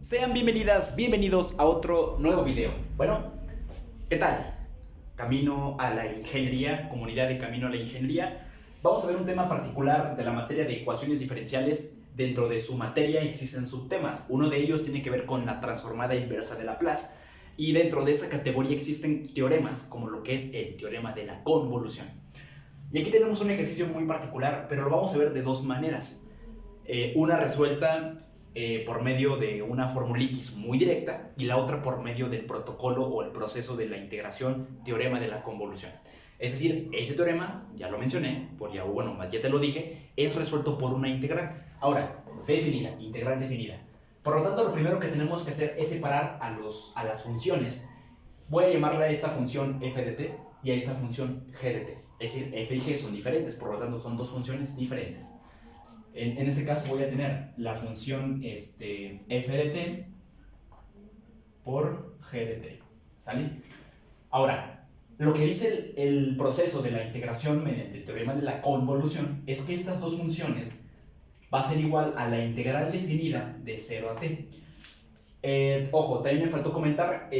Sean bienvenidas, bienvenidos a otro nuevo video. Bueno, ¿qué tal? Camino a la ingeniería, comunidad de Camino a la Ingeniería. Vamos a ver un tema particular de la materia de ecuaciones diferenciales. Dentro de su materia existen subtemas. Uno de ellos tiene que ver con la transformada inversa de Laplace. Y dentro de esa categoría existen teoremas, como lo que es el teorema de la convolución. Y aquí tenemos un ejercicio muy particular, pero lo vamos a ver de dos maneras. Una resuelta por medio de una formulitis muy directa y la otra por medio del protocolo o el proceso de la integración, teorema de la convolución. Es decir, ese teorema, ya lo mencioné, ya te lo dije, es resuelto por una integral. Ahora, definida, integral definida. Por lo tanto, lo primero que tenemos que hacer es separar a las funciones. Voy a llamarle a esta función f de t y a esta función g de t. Es decir, f y g son diferentes, por lo tanto son dos funciones diferentes. En este caso voy a tener la función f de t por g de t, ¿sale? Ahora, lo que dice el proceso de la integración mediante el teorema de la convolución es que estas dos funciones va a ser igual a la integral definida de 0 a t. Ojo, también me faltó comentar,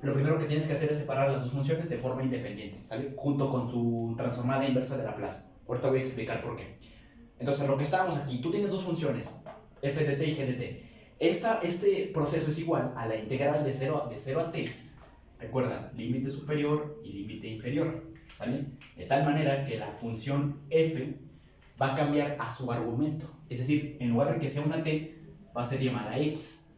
lo primero que tienes que hacer es separar las dos funciones de forma independiente, ¿sale? Junto con su transformada inversa de Laplace. Ahorita voy a explicar por qué. Entonces, lo que estábamos aquí, tú tienes dos funciones, f de t y g de t. Este proceso es igual a la integral de 0 a t. Recuerda, límite superior y límite inferior, ¿sale? De tal manera que la función f va a cambiar a su argumento. Es decir, en lugar de que sea una t, va a ser llamada x.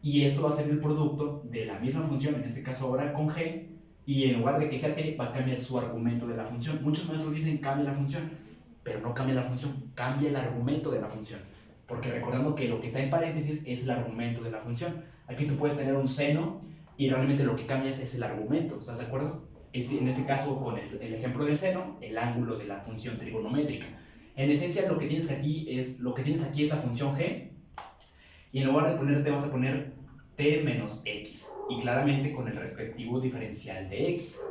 Y esto va a ser el producto de la misma función, en este caso ahora con g, y en lugar de que sea t, va a cambiar su argumento de la función. Muchos maestros dicen cambia la función, pero no cambia la función, cambia el argumento de la función. Porque recordando que lo que está en paréntesis es el argumento de la función. Aquí tú puedes tener un seno y realmente lo que cambias es el argumento, ¿estás de acuerdo? En este caso, con el ejemplo del seno, el ángulo de la función trigonométrica. En esencia, lo que tienes aquí es la función g, y en lugar de poner t vas a poner t menos x, y claramente con el respectivo diferencial de x.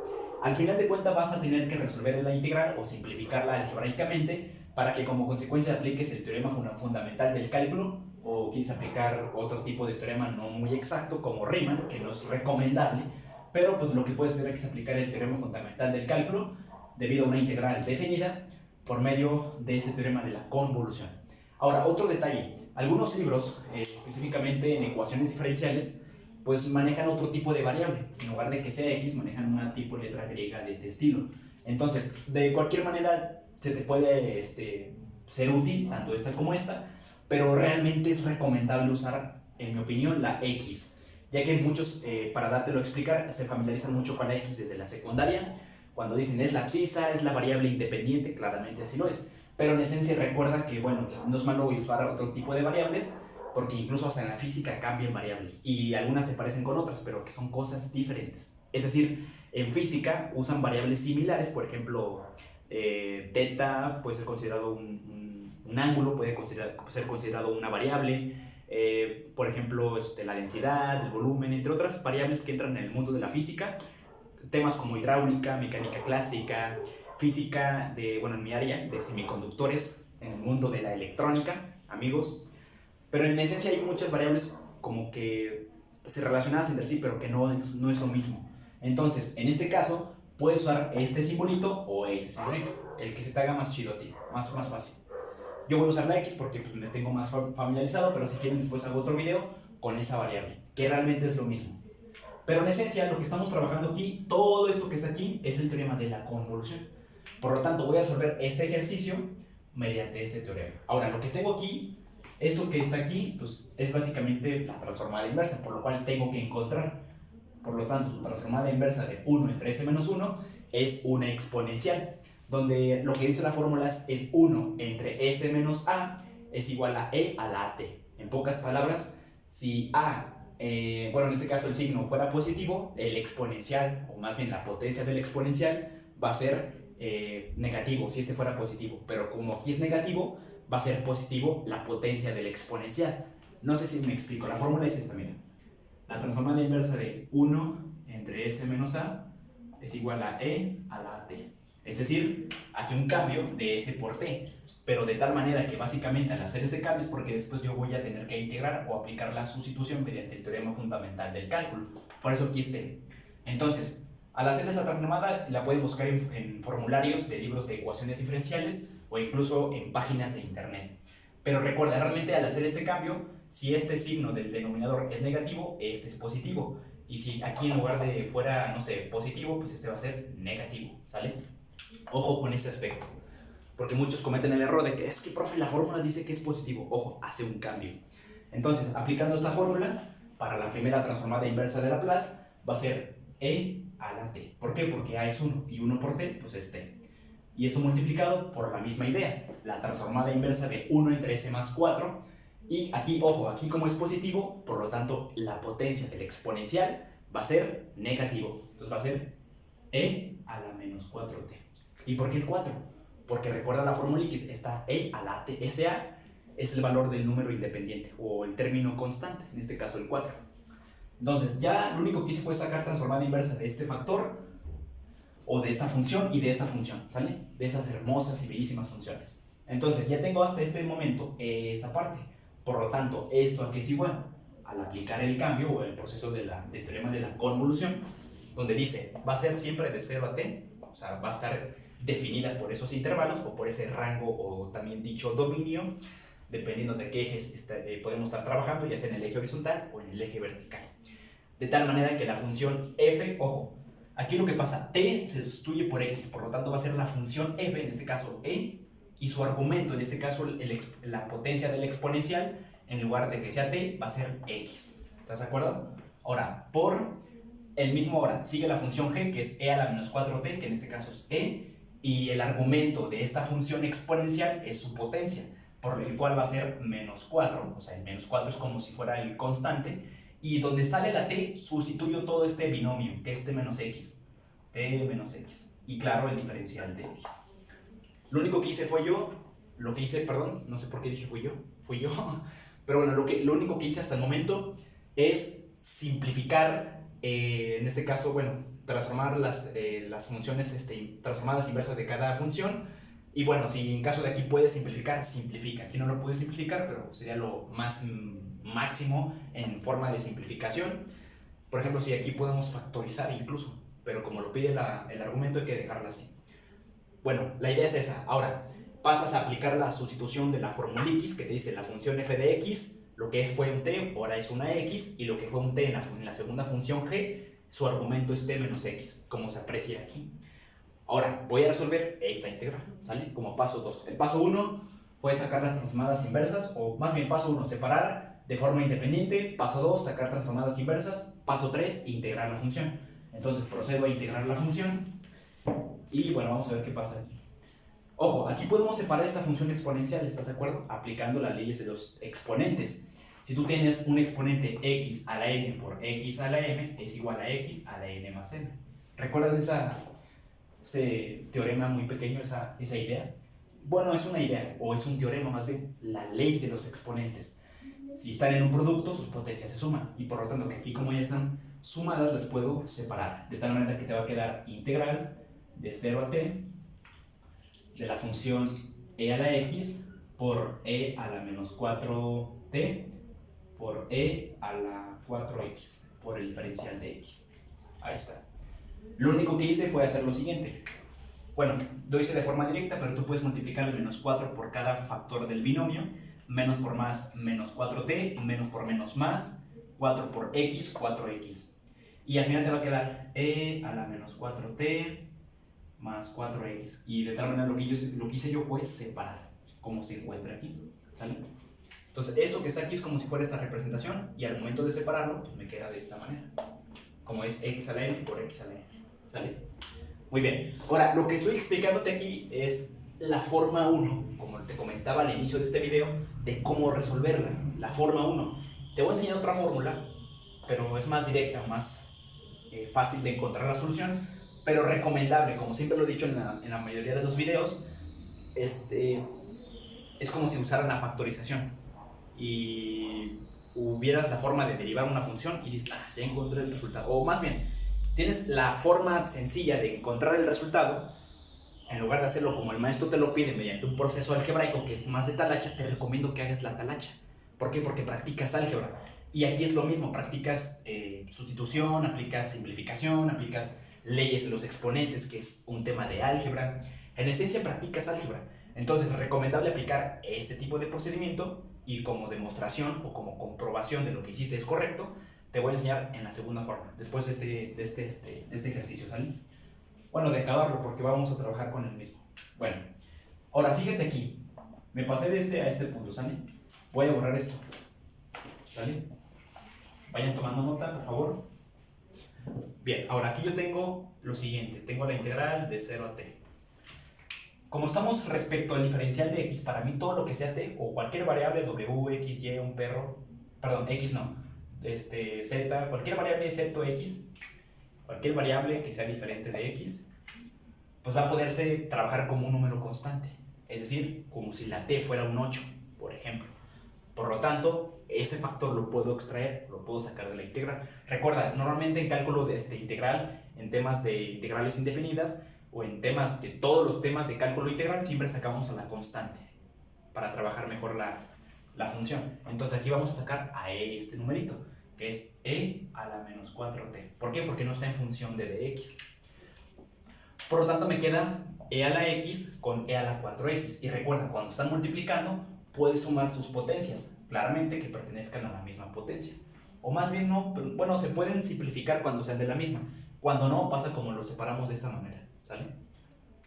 Al final de cuentas vas a tener que resolver la integral o simplificarla algebraicamente para que como consecuencia apliques el teorema fundamental del cálculo, o quieres aplicar otro tipo de teorema no muy exacto como Riemann, que no es recomendable, pero pues lo que puedes hacer es aplicar el teorema fundamental del cálculo debido a una integral definida por medio de ese teorema de la convolución. Ahora, otro detalle, algunos libros, específicamente en ecuaciones diferenciales, pues manejan otro tipo de variable. En lugar de que sea x, manejan una tipo letra griega de este estilo. Entonces, de cualquier manera, se te puede ser útil, tanto esta como esta, pero realmente es recomendable usar, en mi opinión, la x, ya que muchos, para dártelo a explicar, se familiarizan mucho con la x desde la secundaria. Cuando dicen es la abscisa, es la variable independiente, claramente así lo es. Pero en esencia recuerda que, bueno, no es malo usar otro tipo de variables, porque incluso hasta en la física cambian variables y algunas se parecen con otras, pero que son cosas diferentes. Es decir, en física usan variables similares, por ejemplo, teta puede ser considerado un ángulo, puede ser considerado una variable, por ejemplo, la densidad, el volumen, entre otras variables que entran en el mundo de la física. Temas como hidráulica, mecánica clásica, física en mi área de semiconductores, en el mundo de la electrónica, amigos. Pero en esencia hay muchas variables como que se relacionadas entre sí, pero que no es lo mismo. Entonces, en este caso, puedes usar este simbolito o ese simbolito, el que se te haga más chido a ti, más fácil. Yo voy a usar la X porque pues, me tengo más familiarizado, pero si quieren después hago otro video con esa variable, que realmente es lo mismo. Pero en esencia, lo que estamos trabajando aquí, todo esto que es aquí, es el teorema de la convolución. Por lo tanto, voy a resolver este ejercicio mediante este teorema. Ahora, lo que tengo aquí, esto que está aquí, pues es básicamente la transformada inversa, por lo cual tengo que encontrar. Por lo tanto, su transformada inversa de 1 entre s menos 1 es una exponencial, donde lo que dice la fórmula es 1 entre s menos a es igual a e a la at. En pocas palabras, si a, en este caso el signo fuera positivo, el exponencial, o más bien la potencia del exponencial, va a ser negativo si este fuera positivo, pero como aquí es negativo, va a ser positivo la potencia del exponencial. No sé si me explico, la fórmula es esta, mira. La transformada inversa de 1 entre s menos a es igual a e a la at. Es decir, hace un cambio de S por T, pero de tal manera que básicamente al hacer ese cambio es porque después yo voy a tener que integrar o aplicar la sustitución mediante el teorema fundamental del cálculo. Por eso aquí es T. Entonces, al hacer esta transformada la pueden buscar en formularios de libros de ecuaciones diferenciales o incluso en páginas de internet. Pero recuerda, realmente al hacer este cambio, si este signo del denominador es negativo, este es positivo. Y si aquí en lugar de fuera, no sé, positivo, pues este va a ser negativo, ¿sale? Ojo con ese aspecto, porque muchos cometen el error de que es que, profe, la fórmula dice que es positivo. Ojo, hace un cambio. Entonces, aplicando esta fórmula, para la primera transformada inversa de Laplace, va a ser E a la T. ¿Por qué? Porque A es 1 y 1 por T, pues es T. Y esto multiplicado por la misma idea, la transformada inversa de 1 entre S más 4. Y aquí, ojo, aquí como es positivo, por lo tanto, la potencia del exponencial va a ser negativo. Entonces va a ser E a la menos 4T. ¿Y por qué el 4? Porque recuerda la fórmula X, está E a la T. SA es el valor del número independiente o el término constante, en este caso el 4. Entonces ya lo único que hice fue sacar transformada inversa de este factor o de esta función y de esta función, ¿sale? De esas hermosas y bellísimas funciones. Entonces ya tengo hasta este momento esta parte. Por lo tanto, esto aquí es igual al aplicar el cambio o el proceso del teorema de la convolución, donde dice, va a ser siempre de 0 a t, o sea, va a estar definida por esos intervalos o por ese rango o también dicho dominio, dependiendo de qué ejes podemos estar trabajando, ya sea en el eje horizontal o en el eje vertical. De tal manera que la función f, ojo, aquí lo que pasa, t se sustituye por x, por lo tanto va a ser la función f, en este caso e, y su argumento, en este caso la potencia del exponencial, en lugar de que sea t, va a ser x. ¿Estás de acuerdo? Ahora, por el mismo ahora, sigue la función g, que es e a la menos 4t, que en este caso es e, y el argumento de esta función exponencial es su potencia, por el cual va a ser menos 4, o sea, el menos 4 es como si fuera el constante, y donde sale la t, sustituyo todo este binomio, que es t menos x, y claro, el diferencial de x. Lo único que hice fue no sé por qué dije fui yo, pero bueno, lo único que hice hasta el momento es simplificar, en este caso, bueno, transformar las funciones transformadas inversas de cada función, y bueno, si en caso de aquí puedes simplificar, simplifica. Aquí no lo puedes simplificar, pero sería lo más máximo en forma de simplificación. Por ejemplo, si aquí podemos factorizar incluso, pero como lo pide el argumento hay que dejarla así. Bueno, la idea es esa. Ahora, pasas a aplicar la sustitución de la fórmula X, que te dice la función f de x, lo que fue un t, ahora es una x, y lo que fue un t en la segunda función g, su argumento es t menos x, como se aprecia aquí. Ahora, voy a resolver esta integral, ¿sale? Como paso 2. El paso 1 fue sacar las transformadas inversas, o más bien paso 1, separar de forma independiente. Paso 2, sacar transformadas inversas. Paso 3, integrar la función. Entonces procedo a integrar la función. Y bueno, vamos a ver qué pasa aquí. Ojo, aquí podemos separar esta función exponencial, ¿estás de acuerdo? Aplicando las leyes de los exponentes. Si tú tienes un exponente x a la n por x a la m, es igual a x a la n más m. ¿Recuerdas ese teorema muy pequeño, esa idea? Bueno, es una idea, o es un teorema más bien, la ley de los exponentes. Si están en un producto, sus potencias se suman, y por lo tanto que aquí como ya están sumadas, las puedo separar, de tal manera que te va a quedar integral de 0 a t de la función e a la x por e a la menos 4t por e a la 4x por el diferencial de x. Ahí está. Lo único que hice fue hacer lo siguiente. Bueno, lo hice de forma directa, pero tú puedes multiplicar el menos 4 por cada factor del binomio. Menos por más, menos 4t, menos por menos más, 4 por x, 4x. Y al final te va a quedar e a la menos 4t más 4x. Y de tal manera lo que hice yo fue separar, como se encuentra aquí, ¿sale? Entonces esto que está aquí es como si fuera esta representación, y al momento de separarlo, pues me queda de esta manera, como es x a la n por x a la n, ¿sale? Muy bien. Ahora, lo que estoy explicándote aquí es la forma 1, como te comentaba al inicio de este video, de cómo resolverla, la forma 1. Te voy a enseñar otra fórmula, pero es más directa, más fácil de encontrar la solución, pero recomendable, como siempre lo he dicho en la mayoría de los videos. Es como si usaran la factorización y hubieras la forma de derivar una función y dices, ya encontré el resultado, o más bien, tienes la forma sencilla de encontrar el resultado en lugar de hacerlo como el maestro te lo pide mediante un proceso algebraico que es más de talacha, te recomiendo que hagas la talacha. ¿Por qué? Porque practicas álgebra. Y aquí es lo mismo, practicas sustitución, aplicas simplificación, aplicas leyes de los exponentes, que es un tema de álgebra. En esencia practicas álgebra. Entonces es recomendable aplicar este tipo de procedimiento y como demostración o como comprobación de lo que hiciste es correcto, te voy a enseñar en la segunda forma, después de este ejercicio, ¿sale? Bueno, de acabarlo, porque vamos a trabajar con el mismo. Bueno, ahora fíjate aquí, me pasé de este a este punto, ¿sale? Voy a borrar esto, ¿sale? Vayan tomando nota, por favor. Bien, ahora aquí yo tengo lo siguiente, tengo la integral de 0 a t. Como estamos respecto al diferencial de x, para mí todo lo que sea t o cualquier variable w, x, y, un perro, perdón, x no, z, cualquier variable excepto x, cualquier variable que sea diferente de x, pues va a poderse trabajar como un número constante, es decir, como si la t fuera un 8, por ejemplo. Por lo tanto, ese factor lo puedo extraer, lo puedo sacar de la integral. Recuerda, normalmente en cálculo de integral, en temas de integrales indefinidas, o en temas de todos los temas de cálculo integral, siempre sacamos a la constante para trabajar mejor la función. Entonces aquí vamos a sacar a este numerito, que es e a la menos 4t. ¿Por qué? Porque no está en función de dx. Por lo tanto me queda e a la x con e a la 4x. Y recuerda, cuando están multiplicando, puedes sumar sus potencias, claramente que pertenezcan a la misma potencia. O más bien no, pero, bueno, se pueden simplificar cuando sean de la misma. Cuando no, pasa como lo separamos de esta manera, ¿sale?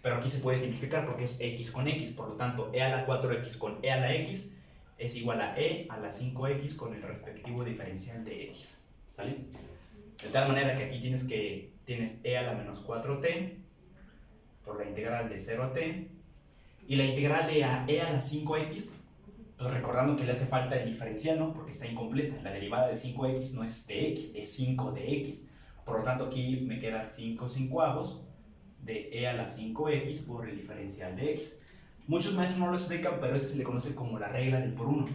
Pero aquí se puede simplificar porque es x con x, por lo tanto e a la 4x con e a la x es igual a e a la 5x con el respectivo diferencial de x, ¿sale? De tal manera que aquí tienes e a la menos 4t por la integral de 0 a t, y la integral de e a la 5x, pues recordando que le hace falta el diferencial, ¿no? Porque está incompleta, la derivada de 5x no es de x, es 5 de x, por lo tanto aquí me queda 5/5 de e a la 5x por el diferencial de x. Muchos maestros no lo explican, pero eso se le conoce como la regla del por 1.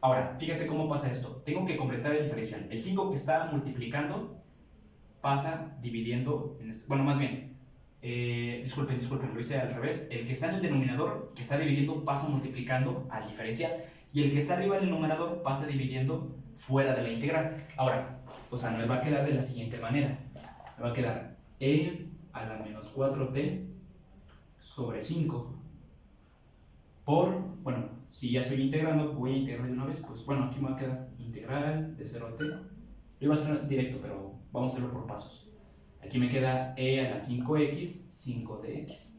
Ahora, fíjate cómo pasa esto. Tengo que completar el diferencial. El 5 que está multiplicando pasa dividiendo, bueno, más bien, disculpen, lo hice al revés. El que está en el denominador, que está dividiendo, pasa multiplicando al diferencial. Y el que está arriba del numerador pasa dividiendo fuera de la integral. Ahora, o sea, me va a quedar de la siguiente manera. Me va a quedar e a la menos 4t sobre 5 por, bueno, si ya estoy integrando, voy a integrar de una vez, pues bueno, aquí me va a quedar integral de 0 a t. Lo iba a hacer directo, pero vamos a hacerlo por pasos. Aquí me queda e a la 5x, 5 de x.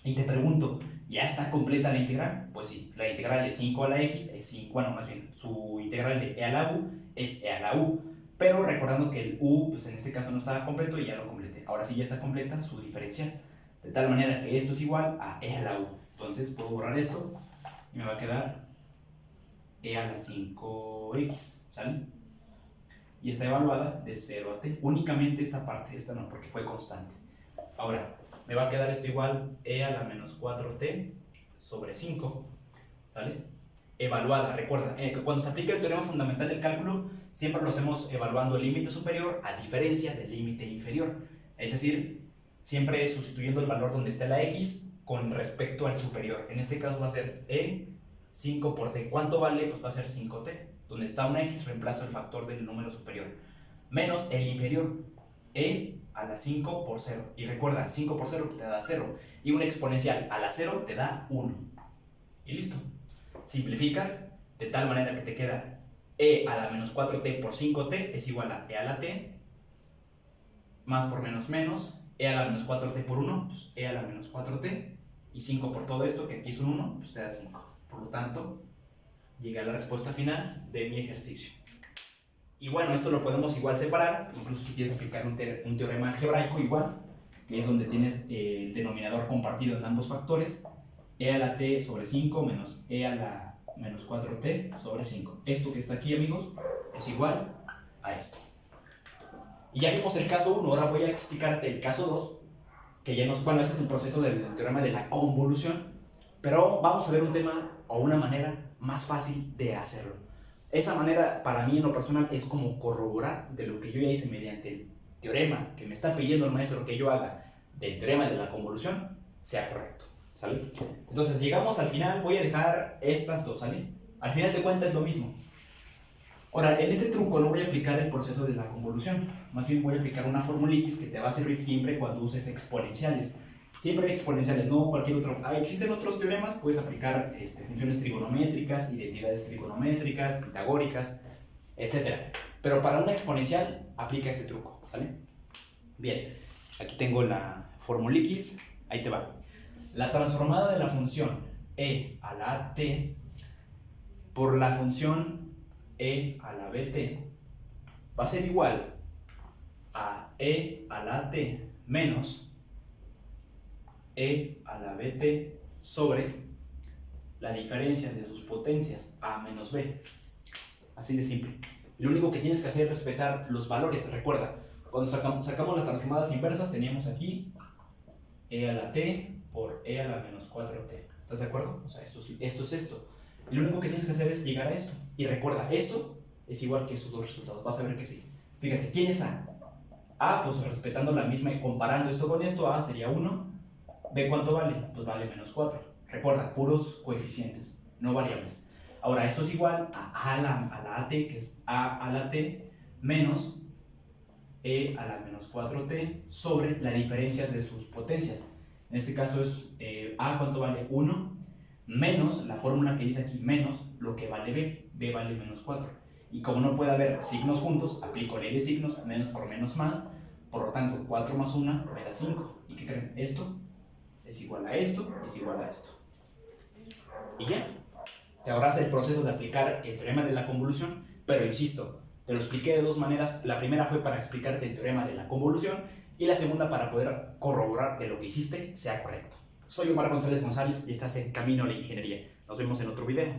Y te pregunto, ¿ya está completa la integral? Pues sí, la integral de 5 a la x es 5, bueno, más bien, su integral de e a la u es e a la u. Pero recordando que el u, pues en este caso no estaba completo y ya lo completé. Ahora sí ya está completa su diferencial. De tal manera que esto es igual a e a la u. Entonces puedo borrar esto y me va a quedar e a la 5x, ¿sale? Y está evaluada de 0 a t. Únicamente esta parte, esta no, porque fue constante. Ahora, me va a quedar esto igual e a la menos 4t sobre 5, ¿sale? Evaluada, recuerda, cuando se aplica el teorema fundamental del cálculo, siempre lo hacemos evaluando el límite superior a diferencia del límite inferior. Es decir, siempre sustituyendo el valor donde está la x con respecto al superior. En este caso va a ser e 5 por t. ¿Cuánto vale? Pues va a ser 5t. Donde está una x, reemplazo el factor del número superior. Menos el inferior, e a la 5 por 0. Y recuerda, 5 por 0 te da 0. Y una exponencial a la 0 te da 1. Y listo. Simplificas de tal manera que te queda e a la menos 4t por 5t es igual a e a la t, más por menos menos, e a la menos 4t por 1, pues e a la menos 4t, y 5 por todo esto, que aquí es un 1, pues te da 5. Por lo tanto, llegué a la respuesta final de mi ejercicio. Y bueno, esto lo podemos igual separar, incluso si quieres aplicar un teorema algebraico igual, que es donde tienes el denominador compartido en ambos factores, e a la t sobre 5 menos e a la menos 4t sobre 5. Esto que está aquí, amigos, es igual a esto. Y ya vimos el caso 1, ahora voy a explicarte el caso 2, que ya bueno, ese es el proceso del teorema de la convolución, pero vamos a ver un tema o una manera más fácil de hacerlo. Esa manera, para mí en lo personal, es como corroborar de lo que yo ya hice mediante el teorema que me está pidiendo el maestro que yo haga del teorema de la convolución. sea correcto, ¿sale? Entonces llegamos al final, voy a dejar estas dos, ¿sale? Al final de cuentas es lo mismo. Ahora, en este truco no voy a aplicar el proceso de la convolución, más bien voy a aplicar una fórmula X que te va a servir siempre cuando uses exponenciales. Siempre exponenciales, no cualquier otro. Existen otros teoremas, puedes aplicar funciones trigonométricas, identidades trigonométricas, pitagóricas, etc. Pero para una exponencial, aplica ese truco, ¿sale? Bien, aquí tengo la fórmula X, ahí te va. La transformada de la función e a la t por la función e a la bt va a ser igual a e a la t menos e a la bt sobre la diferencia de sus potencias a menos b. Así de simple. Lo único que tienes que hacer es respetar los valores. Recuerda, cuando sacamos las transformadas inversas teníamos aquí e a la t por e a la menos 4t. ¿Estás de acuerdo? O sea, esto es esto. Y lo único que tienes que hacer es llegar a esto. Y recuerda, esto es igual que esos dos resultados. Vas a ver que sí. Fíjate, ¿quién es A? A, pues respetando la misma y comparando esto con esto, A sería 1. B, ¿cuánto vale? Pues vale menos 4. Recuerda, puros coeficientes, no variables. Ahora, esto es igual a la AT, que es A a la T, menos E a la menos 4T sobre la diferencia de sus potencias. En este caso es A, ¿cuánto vale? 1. Menos la fórmula que dice aquí, menos lo que vale B, B vale menos 4. Y como no puede haber signos juntos, aplico ley de signos, menos por menos más, por lo tanto 4 más 1 me da 5. ¿Y qué creen? Esto es igual a esto, es igual a esto. Y ya, te ahorras el proceso de aplicar el teorema de la convolución, pero insisto, te lo expliqué de dos maneras. La primera fue para explicarte el teorema de la convolución y la segunda para poder corroborar que lo que hiciste sea correcto. Soy Omar González González y estás en Camino a la Ingeniería. Nos vemos en otro video.